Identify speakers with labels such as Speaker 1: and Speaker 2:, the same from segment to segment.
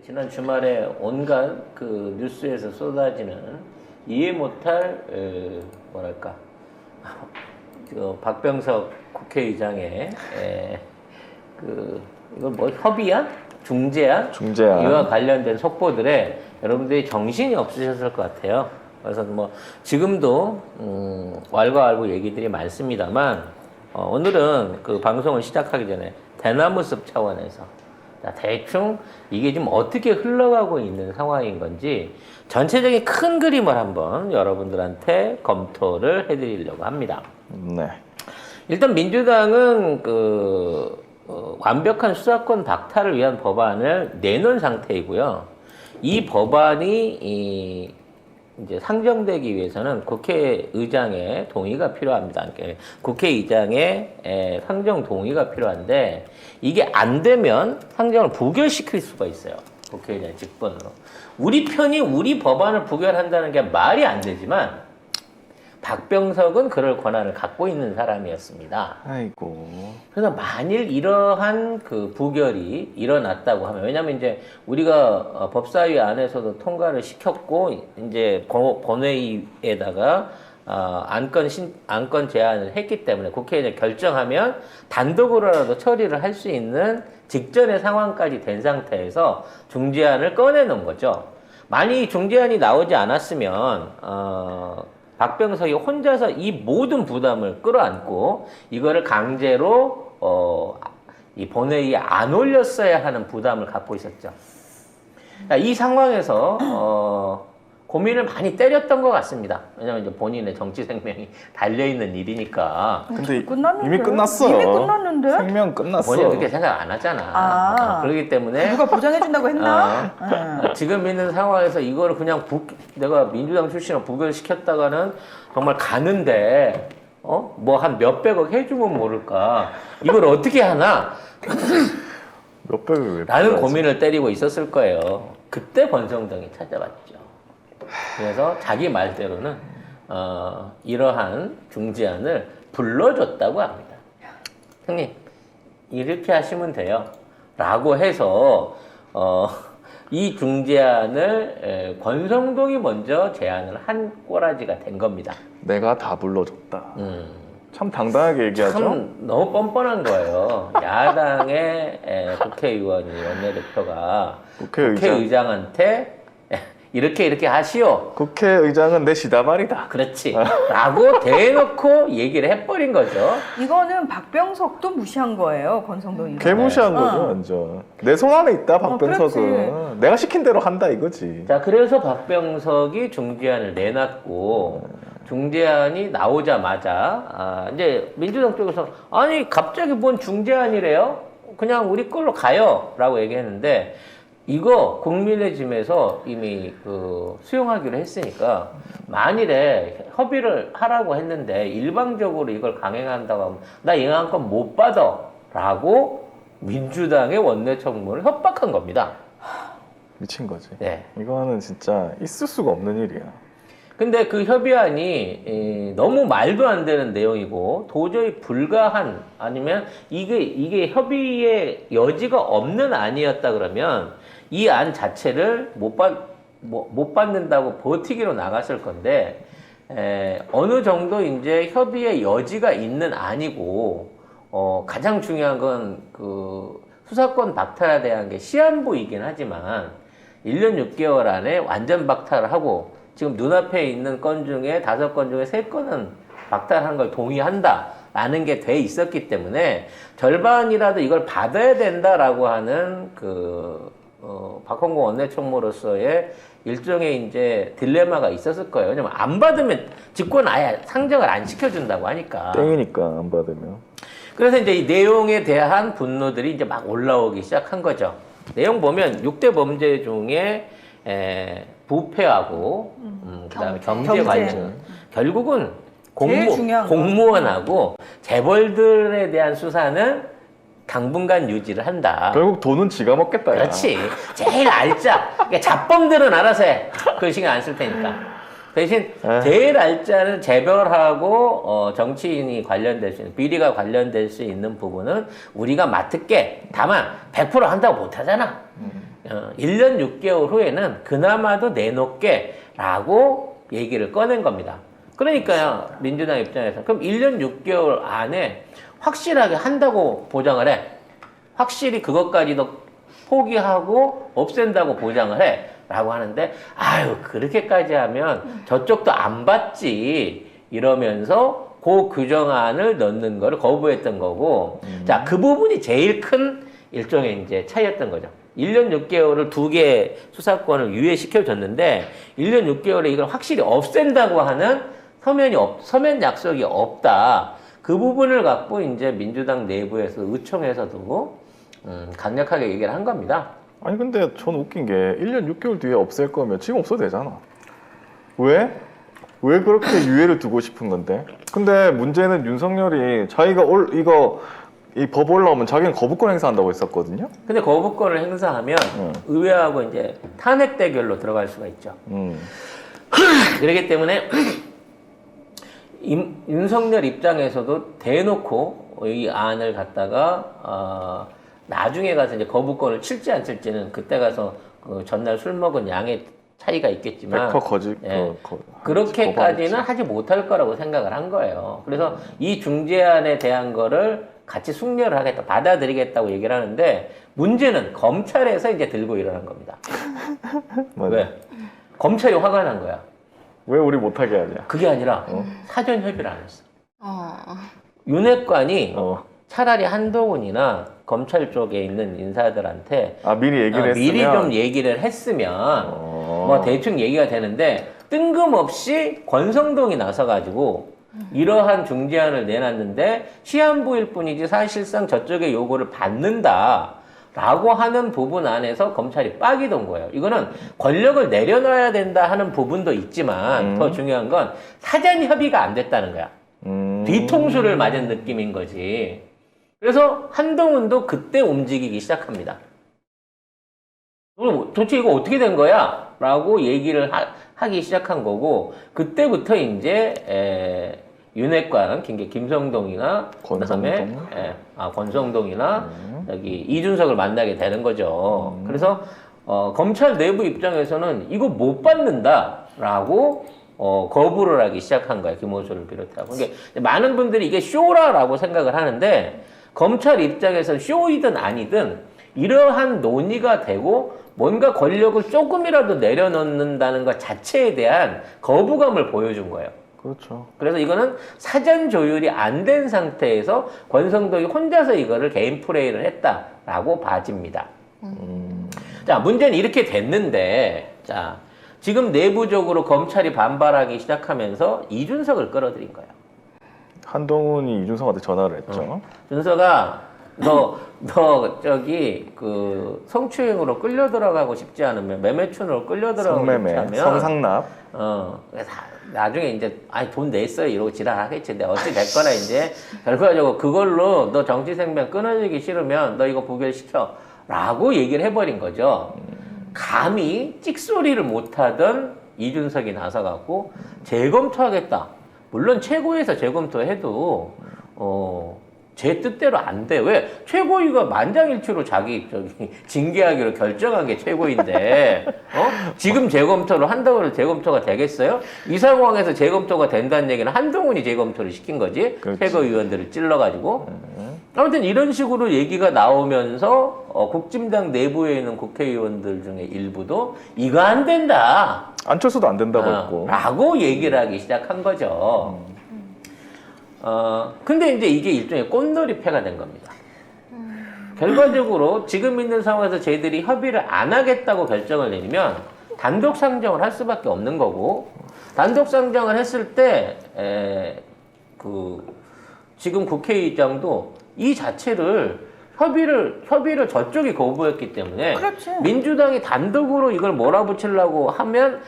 Speaker 1: 지난 주말에 온갖 그 뉴스에서 쏟아지는 이해 못할 뭐랄까 박병석 국회의장의 이걸 뭐 협의안, 중재안 이와 관련된 속보들에 여러분들이 정신이 없으셨을 것 같아요. 그래서 뭐 지금도 왈가왈부 얘기들이 많습니다만 오늘은 그 방송을 시작하기 전에 대나무숲 차원에서 자, 대충 이게 지금 어떻게 흘러가고 있는 상황인 건지 전체적인 큰 그림을 한번 여러분들한테 검토를 해드리려고 합니다.
Speaker 2: 네.
Speaker 1: 일단 민주당은 완벽한 수사권 박탈을 위한 법안을 내놓은 상태이고요. 이 법안이 이제 상정되기 위해서는 국회의장의 동의가 필요합니다. 국회의장의 상정 동의가 필요한데 이게 안 되면 상정을 부결시킬 수가 있어요. 국회의장 직권으로. 우리 편이 우리 법안을 부결한다는 게 말이 안 되지만 박병석은 그럴 권한을 갖고 있는 사람이었습니다.
Speaker 2: 아이고.
Speaker 1: 그래서 만일 이러한 그 부결이 일어났다고 하면, 왜냐면 이제 우리가 법사위 안에서도 통과를 시켰고, 이제 본회의에다가 안건 제안을 했기 때문에 국회에 결정하면 단독으로라도 처리를 할 수 있는 직전의 상황까지 된 상태에서 중재안을 꺼내놓은 거죠. 만약 중재안이 나오지 않았으면, 박병석이 혼자서 이 모든 부담을 끌어안고 이거를 강제로 이 본회의에 안 올렸어야 하는 부담을 갖고 있었죠. 이 상황에서 고민을 많이 때렸던 것 같습니다. 왜냐하면 이제 본인의 정치 생명이 달려있는 일이니까.
Speaker 2: 근데
Speaker 3: 이미
Speaker 2: 끝났어.
Speaker 3: 이미 끝났는데?
Speaker 2: 생명 끝났어.
Speaker 1: 본인은 그렇게 생각 안 하잖아. 그렇기 때문에
Speaker 3: 누가 보장해준다고 했나?
Speaker 1: 지금 있는 상황에서 이거를 그냥 내가 민주당 출신을 부결시켰다가는 정말 가는데 뭐 한 몇백억 해주면 모를까. 이걸 어떻게 하나?
Speaker 2: 몇백을 왜
Speaker 1: 라는
Speaker 2: 필요하지?
Speaker 1: 고민을 때리고 있었을 거예요. 그때 권성동이 찾아왔죠. 그래서 자기 말대로는 이러한 중재안을 불러줬다고 합니다. 형님 이렇게 하시면 돼요 라고 해서 이 중재안을 권성동이 먼저 제안을 한 꼬라지가 된 겁니다.
Speaker 2: 내가 다 불러줬다. 참 당당하게 얘기하죠.
Speaker 1: 참 너무 뻔뻔한 거예요. 야당의 국회의원이 원내대표가 국회의장한테 이렇게 하시오.
Speaker 2: 국회의장은 내 시다발이다.
Speaker 1: 그렇지. 라고 대놓고 얘기를 해버린 거죠.
Speaker 3: 이거는 박병석도 무시한 거예요, 권성동이.
Speaker 2: 개무시한 거죠, 완전. 내 손 안에 있다, 박병석은. 내가 시킨 대로 한다 이거지.
Speaker 1: 자, 그래서 박병석이 중재안을 내놨고, 중재안이 나오자마자, 이제 민주당 쪽에서, 아니, 갑자기 뭔 중재안이래요? 그냥 우리 걸로 가요. 라고 얘기했는데, 이거 국민의 짐에서 이미 수용하기로 했으니까 만일에 협의를 하라고 했는데 일방적으로 이걸 강행한다고 하면 나 이 안건 못 받아 라고 민주당의 원내 청문을 협박한 겁니다.
Speaker 2: 미친 거지.
Speaker 1: 네.
Speaker 2: 이거는 진짜 있을 수가 없는 일이야.
Speaker 1: 근데 그 협의안이 너무 말도 안 되는 내용이고 도저히 불가한 아니면 이게 협의의 여지가 없는 안이었다 그러면 이 안 자체를 못 받는다고 버티기로 나갔을 건데 어느 정도 이제 협의의 여지가 있는 안이고 가장 중요한 건 그 수사권 박탈에 대한 게 시한부이긴 하지만 1년 6개월 안에 완전 박탈을 하고 지금 눈앞에 있는 건 중에 5건 중에 3건은 박탈하는 걸 동의한다라는 게 돼 있었기 때문에 절반이라도 이걸 받아야 된다라고 하는 박홍근 원내총무로서의 일종의 이제 딜레마가 있었을 거예요. 왜냐면 안 받으면 직권 아예 상정을 안 시켜준다고 하니까.
Speaker 2: 땡이니까 안 받으면.
Speaker 1: 그래서 이제 이 내용에 대한 분노들이 이제 막 올라오기 시작한 거죠. 내용 보면 6대 범죄 중에 부패하고 그다음에 경제 관련 결국은 공무원하고 재벌들에 대한 수사는 당분간 유지를 한다.
Speaker 2: 결국 돈은 지가 먹겠다.
Speaker 1: 그렇지. 제일 알짜. 그러니까 잡범들은 알아서 해. 그 신경 안 쓸 테니까. 대신 제일 알짜는 재벌하고 정치인이 관련될 수 있는 비리가 관련될 수 있는 부분은 우리가 맡을게. 다만 100% 한다고 못 하잖아. 1년 6개월 후에는 그나마도 내놓게라고 얘기를 꺼낸 겁니다. 그러니까요, 민주당 입장에서 그럼 1년 6개월 안에 확실하게 한다고 보장을 해. 확실히 그것까지도 포기하고 없앤다고 보장을 해. 라고 하는데, 아유, 그렇게까지 하면 저쪽도 안 받지. 이러면서 그 규정안을 넣는 거를 거부했던 거고, 자, 그 부분이 제일 큰 일종의 이제 차이였던 거죠. 1년 6개월을 2개 수사권을 유예시켜줬는데, 1년 6개월에 이걸 확실히 없앤다고 하는 서면 약속이 없다. 그 부분을 갖고 이제 민주당 내부에서 의총에서도 강력하게 얘기를 한 겁니다.
Speaker 2: 아니 근데 저는 웃긴 게 1년 6개월 뒤에 없앨 거면 지금 없어도 되잖아. 왜? 왜 그렇게 유예를 두고 싶은 건데? 근데 문제는 윤석열이 자기가 이 법 올라오면 자기는 거부권 행사한다고 했었거든요.
Speaker 1: 근데 거부권을 행사하면 의회하고 이제 탄핵 대결로 들어갈 수가 있죠. 그렇기 때문에 윤석열 입장에서도 대놓고 이 안을 갖다가 나중에 가서 이제 거부권을 칠지 안 칠지는 그때 가서 그 전날 술 먹은 양의 차이가 있겠지만 그렇게까지는 하지 못할 거라고 생각을 한 거예요. 그래서 이 중재안에 대한 거를 같이 숙려를 하겠다, 받아들이겠다고 얘기를 하는데 문제는 검찰에서 이제 들고 일어난 겁니다. 왜? 검찰이 화가 난 거야.
Speaker 2: 왜 우리 못하게 하냐?
Speaker 1: 그게 아니라 사전 협의를 안 했어. 윤핵관이 차라리 한동훈이나 검찰 쪽에 있는 인사들한테
Speaker 2: 미리 얘기를
Speaker 1: 미리
Speaker 2: 했으면
Speaker 1: 좀 얘기를 했으면 뭐 대충 얘기가 되는데 뜬금없이 권성동이 나서가지고 이러한 중재안을 내놨는데 시한부일 뿐이지 사실상 저쪽의 요구를 받는다라고 하는 부분 안에서 검찰이 빠기던 거예요. 이거는 권력을 내려놔야 된다 하는 부분도 있지만 더 중요한 건 사전 협의가 안 됐다는 거야. 뒤통수를 맞은 느낌인 거지. 그래서 한동훈도 그때 움직이기 시작합니다. 도대체 이거 어떻게 된 거야? 라고 얘기를 하기 시작한 거고, 그때부터 이제, 윤핵관, 김성동이나, 그다음에, 권성동이나, 여기 이준석을 만나게 되는 거죠. 그래서, 검찰 내부 입장에서는 이거 못 받는다라고, 거부를 하기 시작한 거예요. 김호수를 비롯하고. 그러니까 많은 분들이 이게 쇼라라고 생각을 하는데, 검찰 입장에서는 쇼이든 아니든 이러한 논의가 되고 뭔가 권력을 조금이라도 내려놓는다는 것 자체에 대한 거부감을 보여준 거예요.
Speaker 2: 그렇죠.
Speaker 1: 그래서 이거는 사전 조율이 안 된 상태에서 권성동이 혼자서 이거를 개인 플레이를 했다라고 봐집니다. 자, 문제는 이렇게 됐는데, 자, 지금 내부적으로 검찰이 반발하기 시작하면서 이준석을 끌어들인 거예요.
Speaker 2: 한동훈이 이준석한테 전화를 했죠.
Speaker 1: 준석아, 너 저기 그 성추행으로 끌려 들어가고 싶지 않으면 매매춘으로 끌려 들어가고 싶지
Speaker 2: 성매매,
Speaker 1: 않으면
Speaker 2: 성상납.
Speaker 1: 그래서 나중에 이제 돈 냈어요 이러고 지랄하겠지. 근데 어찌 됐거나 이제 결과적으로 그걸로 너 정치 생명 끊어지기 싫으면 너 이거 부결시켜라고 얘기를 해버린 거죠. 감히 찍소리를 못하던 이준석이 나서갖고 재검토하겠다. 물론 최고위에서 재검토해도 제 뜻대로 안 돼. 왜? 최고위가 만장일치로 징계하기로 결정한 게 최고인데, 지금 재검토를 한다고 해서 재검토가 되겠어요? 이 상황에서 재검토가 된다는 얘기는 한동훈이 재검토를 시킨 거지.
Speaker 2: 그렇지.
Speaker 1: 최고위원들을 찔러가지고. 아무튼 이런 식으로 얘기가 나오면서, 국진당 내부에 있는 국회의원들 중에 일부도 이거 안 된다.
Speaker 2: 안철수도 안 된다고 했고.
Speaker 1: 라고 얘기를 하기 시작한 거죠. 근데 이제 이게 일종의 꽃놀이패가 된 겁니다. 결과적으로 지금 있는 상황에서 저희들이 협의를 안 하겠다고 결정을 내리면 단독 상정을 할 수밖에 없는 거고, 단독 상정을 했을 때, 지금 국회의장도 이 자체를 협의를 저쪽이 거부했기 때문에
Speaker 3: 그렇지.
Speaker 1: 민주당이 단독으로 이걸 몰아붙이려고 하면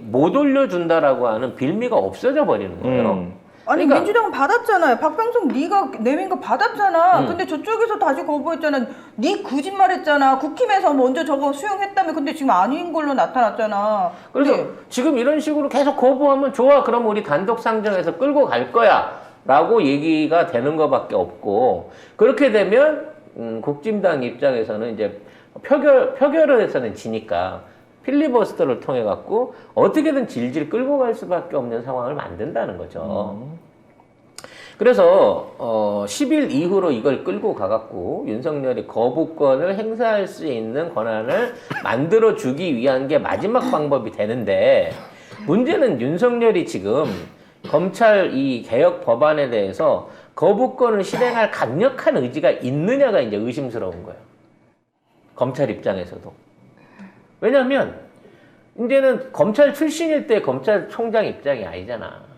Speaker 1: 못 올려준다라고 하는 빌미가 없어져 버리는 거예요.
Speaker 3: 아니
Speaker 1: 그러니까,
Speaker 3: 민주당은 받았잖아요. 박병석 네가 내민 거 받았잖아. 근데 저쪽에서 다시 거부했잖아. 네 거짓말했잖아. 국힘에서 먼저 저거 수용했다며. 근데 지금 아닌 걸로 나타났잖아.
Speaker 1: 그래서
Speaker 3: 근데
Speaker 1: 지금 이런 식으로 계속 거부하면 좋아. 그럼 우리 단독 상정해서 끌고 갈 거야. 라고 얘기가 되는 것밖에 없고, 그렇게 되면 국진당 입장에서는 이제 표결을 해서는 지니까 필리버스터를 통해 갖고 어떻게든 질질 끌고 갈 수밖에 없는 상황을 만든다는 거죠. 그래서 10일 이후로 이걸 끌고 가갖고 윤석열이 거부권을 행사할 수 있는 권한을 만들어주기 위한 게 마지막 방법이 되는데, 문제는 윤석열이 지금 검찰 이 개혁 법안에 대해서 거부권을 실행할 강력한 의지가 있느냐가 이제 의심스러운 거예요. 검찰 입장에서도. 왜냐하면 이제는 검찰 출신일 때 검찰총장 입장이 아니잖아.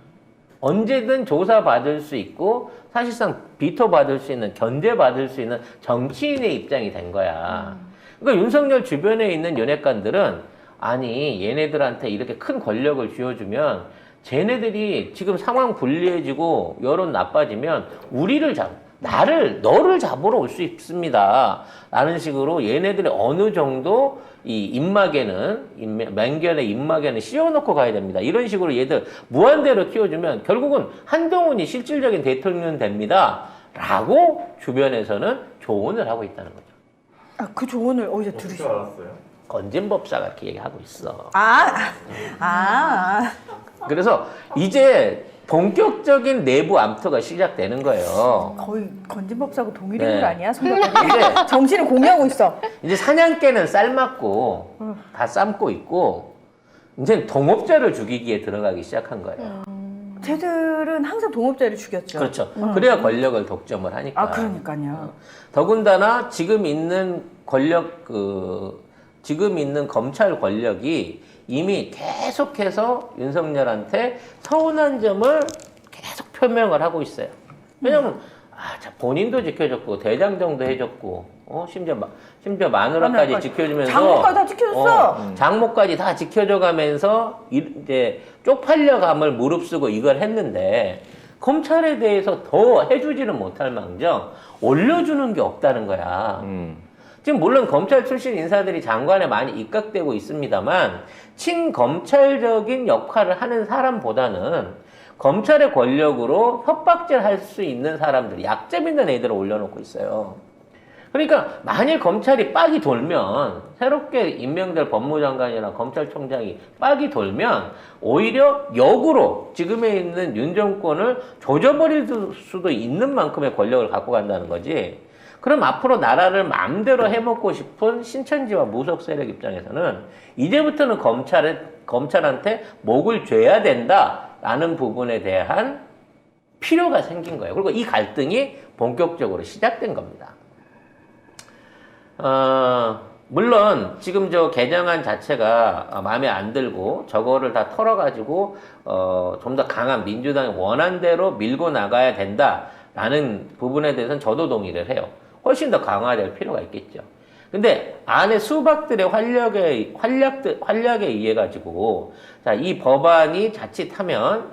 Speaker 1: 언제든 조사받을 수 있고 사실상 비토받을 수 있는, 견제받을 수 있는 정치인의 입장이 된 거야. 그러니까 윤석열 주변에 있는 연예관들은 아니 얘네들한테 이렇게 큰 권력을 쥐어주면 쟤네들이 지금 상황 불리해지고 여론 나빠지면 너를 잡으러 올 수 있습니다. 라는 식으로 얘네들이 어느 정도 이 맹견의 입막에는 씌워놓고 가야 됩니다. 이런 식으로 얘들 무한대로 키워주면 결국은 한동훈이 실질적인 대통령 됩니다. 라고 주변에서는 조언을 하고 있다는 거죠.
Speaker 3: 아, 그 조언을 어디서 들으셨어요?
Speaker 2: 알았어요?
Speaker 1: 건진법사가 이렇게 얘기하고 있어.
Speaker 3: 아.
Speaker 1: 그래서 이제 본격적인 내부 암투가 시작되는 거예요.
Speaker 3: 거의 건진법사고 동일인물
Speaker 1: 네.
Speaker 3: 아니야? 손바닥이?
Speaker 1: 이제
Speaker 3: 정신을 공유하고 있어.
Speaker 1: 이제 사냥개는 삶았고 다 삶고 있고 이제 동업자를 죽이기에 들어가기 시작한 거예요.
Speaker 3: 쟤들은 항상 동업자를 죽였죠.
Speaker 1: 그렇죠. 그래야 권력을 독점을 하니까.
Speaker 3: 아, 그러니까요.
Speaker 1: 더군다나 지금 있는 검찰 권력이 이미 계속해서 윤석열한테 서운한 점을 계속 표명을 하고 있어요. 왜냐면 본인도 지켜줬고 대장정도 해줬고 심지어 마누라까지 지켜주면서
Speaker 3: 장모까지 다 지켜줬어.
Speaker 1: 장모까지 다 지켜줘가면서 이제 쪽팔려감을 무릅쓰고 이걸 했는데 검찰에 대해서 더 해주지는 못할 망정 올려주는 게 없다는 거야. 지금 물론 검찰 출신 인사들이 장관에 많이 입각되고 있습니다만 친검찰적인 역할을 하는 사람보다는 검찰의 권력으로 협박질 할 수 있는 사람들, 약점 있는 애들을 올려놓고 있어요. 그러니까 만일 검찰이 빡이 돌면, 새롭게 임명될 법무장관이나 검찰총장이 빡이 돌면 오히려 역으로 지금에 있는 윤 정권을 조져버릴 수도 있는 만큼의 권력을 갖고 간다는 거지. 그럼 앞으로 나라를 마음대로 해먹고 싶은 신천지와 무속 세력 입장에서는 이제부터는 검찰한테 목을 죄야 된다라는 부분에 대한 필요가 생긴 거예요. 그리고 이 갈등이 본격적으로 시작된 겁니다. 물론 지금 저 개정안 자체가 마음에 안 들고 저거를 다 털어가지고 좀 더 강한 민주당의 원안대로 밀고 나가야 된다라는 부분에 대해서는 저도 동의를 해요. 훨씬 더 강화될 필요가 있겠죠. 근데 안에 수박들의 활약에 의해 가지고 이 법안이 자칫하면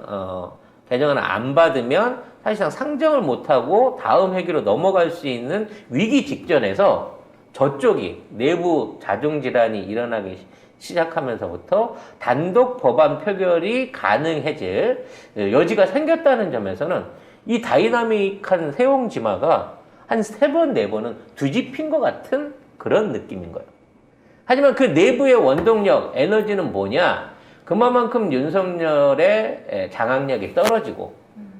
Speaker 1: 개정안을 안 받으면 사실상 상정을 못하고 다음 회기로 넘어갈 수 있는 위기 직전에서 저쪽이 내부 자중질환이 일어나기 시작하면서부터 단독 법안 표결이 가능해질 여지가 생겼다는 점에서는 이 다이나믹한 세옹지마가 한 3번, 4번은 뒤집힌 것 같은 그런 느낌인 거예요. 하지만 그 내부의 원동력, 에너지는 뭐냐? 그만큼 윤석열의 장악력이 떨어지고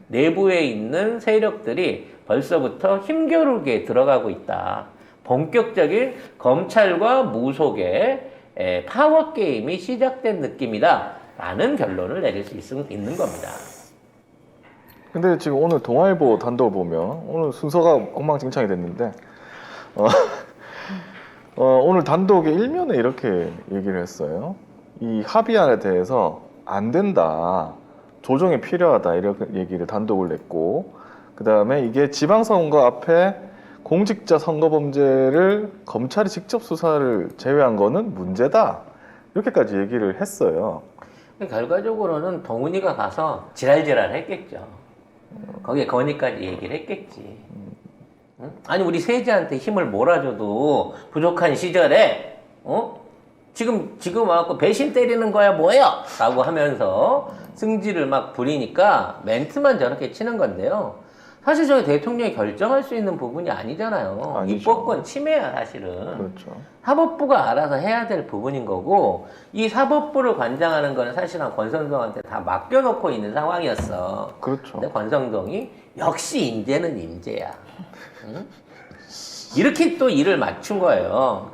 Speaker 1: 내부에 있는 세력들이 벌써부터 힘겨루게 들어가고 있다. 본격적인 검찰과 무속의 파워게임이 시작된 느낌이다. 라는 결론을 내릴 수 있는 겁니다.
Speaker 2: 근데 지금 오늘 동아일보 단독을 보면 오늘 순서가 엉망진창이 됐는데 오늘 단독의 일면에 이렇게 얘기를 했어요. 이 합의안에 대해서 안 된다, 조정이 필요하다 이렇게 얘기를 단독을 냈고, 그 다음에 이게 지방선거 앞에 공직자 선거범죄를 검찰이 직접 수사를 제외한 거는 문제다 이렇게까지 얘기를 했어요.
Speaker 1: 결과적으로는 동훈이가 가서 지랄지랄 했겠죠. 거기에 건의까지 얘기를 했겠지. 응? 아니 우리 세제한테 힘을 몰아줘도 부족한 시절에 지금 와갖고 배신 때리는 거야 뭐야? 라고 하면서 승질을 막 부리니까 멘트만 저렇게 치는 건데요. 사실 저희 대통령이 결정할 수 있는 부분이 아니잖아요.
Speaker 2: 아니죠.
Speaker 1: 입법권 침해야 사실은.
Speaker 2: 그렇죠.
Speaker 1: 사법부가 알아서 해야 될 부분인 거고 이 사법부를 관장하는 거는 사실은 권성동한테 다 맡겨놓고 있는 상황이었어.
Speaker 2: 그렇죠.
Speaker 1: 근데 권성동이 역시 인재는 인재야. 응? 이렇게 또 일을 맞춘 거예요.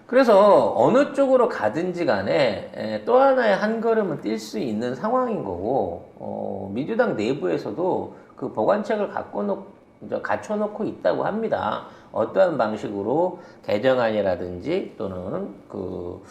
Speaker 1: 그래서 어느 쪽으로 가든지 간에 또 하나의 한 걸음은 뛸 수 있는 상황인 거고 민주당 내부에서도 그 보관책을 갖춰놓고 있다고 합니다. 어떠한 방식으로 개정안이라든지 또는 그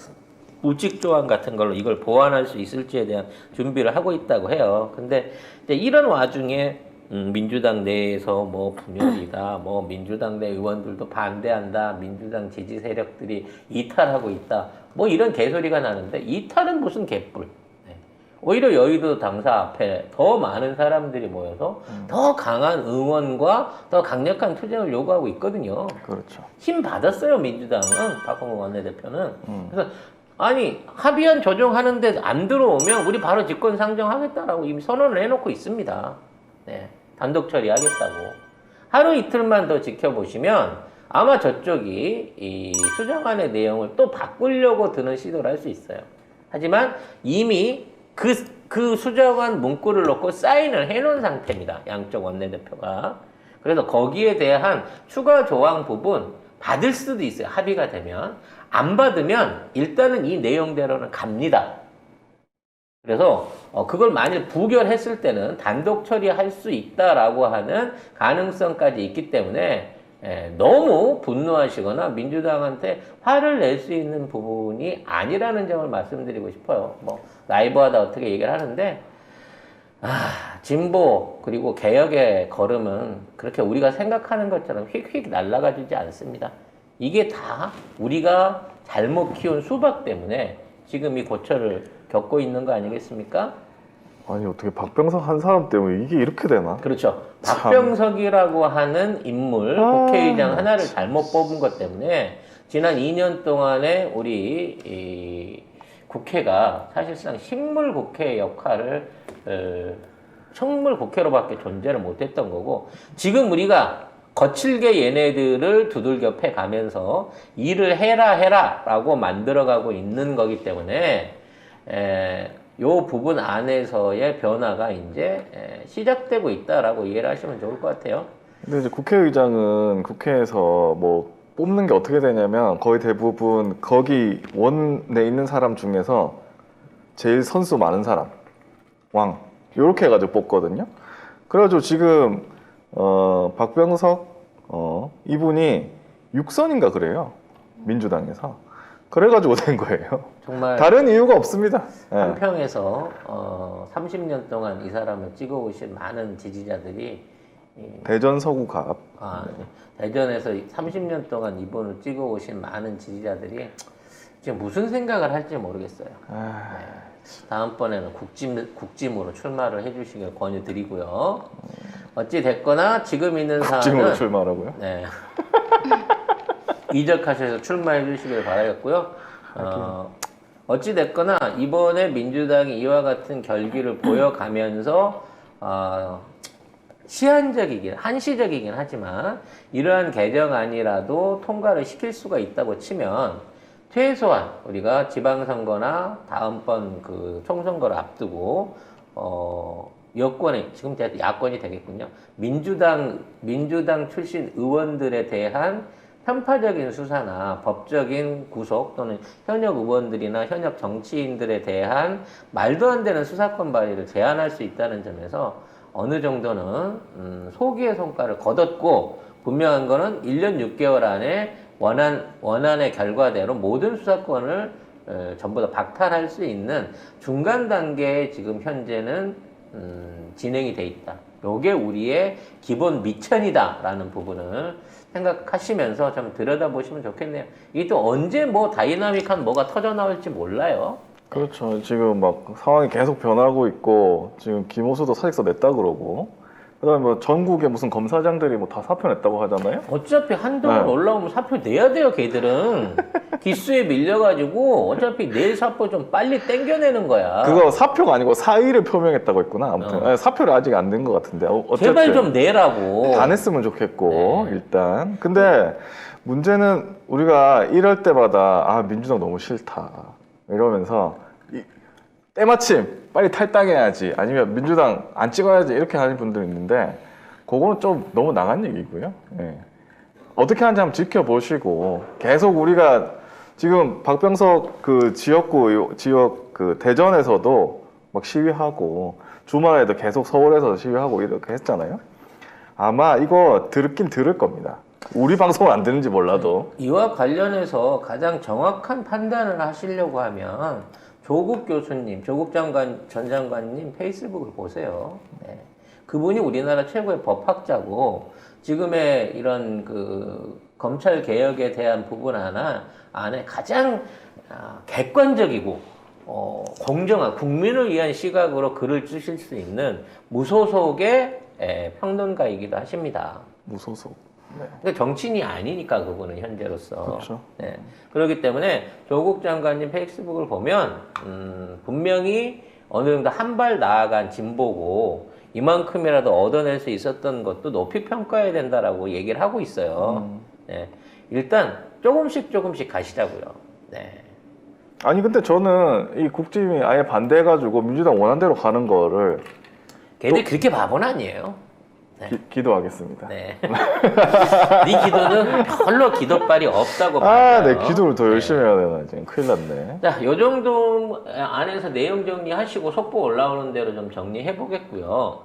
Speaker 1: 우직 조항 같은 걸로 이걸 보완할 수 있을지에 대한 준비를 하고 있다고 해요. 근데 이제 이런 와중에 민주당 내에서 뭐 분열이다, 뭐 민주당 내 의원들도 반대한다, 민주당 지지 세력들이 이탈하고 있다, 뭐 이런 개소리가 나는데 이탈은 무슨 개뿔. 네. 오히려 여의도 당사 앞에 더 많은 사람들이 모여서 더 강한 응원과 더 강력한 투쟁을 요구하고 있거든요.
Speaker 2: 그렇죠.
Speaker 1: 힘 받았어요, 민주당은. 박홍근 원내대표는. 그래서 아니 합의안 조정하는데 안 들어오면 우리 바로 직권 상정하겠다라고 이미 선언을 해놓고 있습니다. 네, 단독 처리하겠다고. 하루 이틀만 더 지켜보시면 아마 저쪽이 이 수정안의 내용을 또 바꾸려고 드는 시도를 할 수 있어요. 하지만 이미 그 수정안 문구를 놓고 사인을 해놓은 상태입니다. 양쪽 원내대표가. 그래서 거기에 대한 추가 조항 부분 받을 수도 있어요. 합의가 되면. 안 받으면 일단은 이 내용대로는 갑니다. 그래서 그걸 만일 부결했을 때는 단독 처리할 수 있다라고 하는 가능성까지 있기 때문에 너무 분노하시거나 민주당한테 화를 낼 수 있는 부분이 아니라는 점을 말씀드리고 싶어요. 뭐 라이브하다 어떻게 얘기를 하는데 진보 그리고 개혁의 걸음은 그렇게 우리가 생각하는 것처럼 휙휙 날아가 주지 않습니다. 이게 다 우리가 잘못 키운 수박 때문에 지금 이 고초를 겪고 있는 거 아니겠습니까?
Speaker 2: 아니 어떻게 박병석 한 사람 때문에 이게 이렇게 되나?
Speaker 1: 그렇죠.
Speaker 2: 참.
Speaker 1: 박병석이라고 하는 인물, 국회의장 하나를 잘못 뽑은 것 때문에 지난 2년 동안에 우리 이 국회가 사실상 식물 국회 역할을 청물 국회로밖에 존재를 못했던 거고 지금 우리가 거칠게 얘네들을 두들겨 패 가면서 일을 해라 라고 만들어가고 있는 거기 때문에 요 부분 안에서의 변화가 이제 시작되고 있다라고 이해를 하시면 좋을 것 같아요.
Speaker 2: 근데 이제 국회의장은 국회에서 뭐 뽑는 게 어떻게 되냐면 거의 대부분 거기 원내 있는 사람 중에서 제일 선수 많은 사람 왕 요렇게 해가지고 뽑거든요. 그래가지고 지금 박병석 이분이 6선인가 그래요. 민주당에서. 그래가지고 된 거예요.
Speaker 1: 정말
Speaker 2: 다른 이유가 없습니다. 예.
Speaker 1: 한평에서 30년 동안 이 사람을 찍어오신 많은 지지자들이
Speaker 2: 대전 서구갑.
Speaker 1: 대전에서 30년 동안 이분을 찍어오신 많은 지지자들이 지금 무슨 생각을 할지 모르겠어요. 다음번에는 국짐으로 출마를 해주시길 권유드리고요. 어찌 됐거나 지금 있는
Speaker 2: 국짐으로
Speaker 1: 사안은
Speaker 2: 출마하라고요?
Speaker 1: 네. 이적하셔서 출마해 주시길 바라겠고요. 어찌 됐거나 이번에 민주당이 이와 같은 결기를 보여가면서 한시적이긴 하지만 이러한 개정안이라도 통과를 시킬 수가 있다고 치면 최소한 우리가 지방선거나 다음번 그 총선거를 앞두고 여권이 지금 야권이 되겠군요. 민주당 출신 의원들에 대한 편파적인 수사나 법적인 구속 또는 현역 의원들이나 현역 정치인들에 대한 말도 안 되는 수사권 발의를 제한할 수 있다는 점에서 어느 정도는 소기의 성과를 거뒀고 분명한 거는 1년 6개월 안에 원안의 결과대로 모든 수사권을 전부 다 박탈할 수 있는 중간 단계에 지금 현재는 진행이 돼 있다. 요게 우리의 기본 미천이다라는 부분을 생각하시면서 좀 들여다보시면 좋겠네요. 이게 또 언제 뭐 다이나믹한 뭐가 터져 나올지 몰라요.
Speaker 2: 그렇죠. 지금 막 상황이 계속 변하고 있고 지금 김호수도 사직서 냈다 그러고 그다음에 뭐 전국에 무슨 검사장들이 뭐 다 사표 냈다고 하잖아요.
Speaker 1: 어차피 한동안
Speaker 2: 네.
Speaker 1: 올라오면 사표 내야 돼요, 걔들은. 기수에 밀려가지고 어차피 내일 사표 좀 빨리 땡겨내는 거야.
Speaker 2: 그거 사표가 아니고 사의를 표명했다고 했구나. 아무튼 아니, 사표를 아직 안 낸 것 같은데. 어쨌든
Speaker 1: 제발 좀 내라고.
Speaker 2: 다 냈으면 좋겠고
Speaker 1: 네.
Speaker 2: 일단. 근데 문제는 우리가 이럴 때마다 아 민주당 너무 싫다 이러면서 때마침 빨리 탈당해야지 아니면 민주당 안 찍어야지 이렇게 하는 분들이 있는데 그거는 좀 너무 나간 얘기고요. 예. 어떻게 하는지 한번 지켜보시고 계속 우리가 지금 박병석 그 지역구 지역 그 대전에서도 막 시위하고 주말에도 계속 서울에서 시위하고 이렇게 했잖아요. 아마 이거 들긴 들을 겁니다. 우리 방송은 안 듣는지 몰라도.
Speaker 1: 이와 관련해서 가장 정확한 판단을 하시려고 하면 조국 교수님, 조국 장관, 전 장관님 페이스북을 보세요. 네. 그분이 우리나라 최고의 법학자고 지금의 이런 그 검찰 개혁에 대한 부분 하나 안에 가장 객관적이고 공정한 국민을 위한 시각으로 글을 쓰실 수 있는 무소속의 평론가이기도 하십니다.
Speaker 2: 무소속. 네.
Speaker 1: 그러니까 정치인이 아니니까 그분은 현재로서.
Speaker 2: 그렇죠.
Speaker 1: 네. 그렇기 때문에 조국 장관님 페이스북을 보면 분명히 어느 정도 한 발 나아간 진보고 이만큼이라도 얻어낼 수 있었던 것도 높이 평가해야 된다라고 얘기를 하고 있어요. 네. 일단 조금씩 가시자고요. 네.
Speaker 2: 아니 근데 저는 이 국짐이 아예 반대해가지고 민주당 원하는 대로 가는 거를
Speaker 1: 걔들 그렇게 바보는 아니에요. 네.
Speaker 2: 기도하겠습니다.
Speaker 1: 네. 네 기도는 별로 기도빨이 없다고
Speaker 2: 아,
Speaker 1: 봐요.
Speaker 2: 내 기도를 더 열심히 해야 되나 지금 큰일 났네.
Speaker 1: 자, 요 정도 안에서 내용 정리하시고 속보 올라오는 대로 좀 정리해 보겠고요.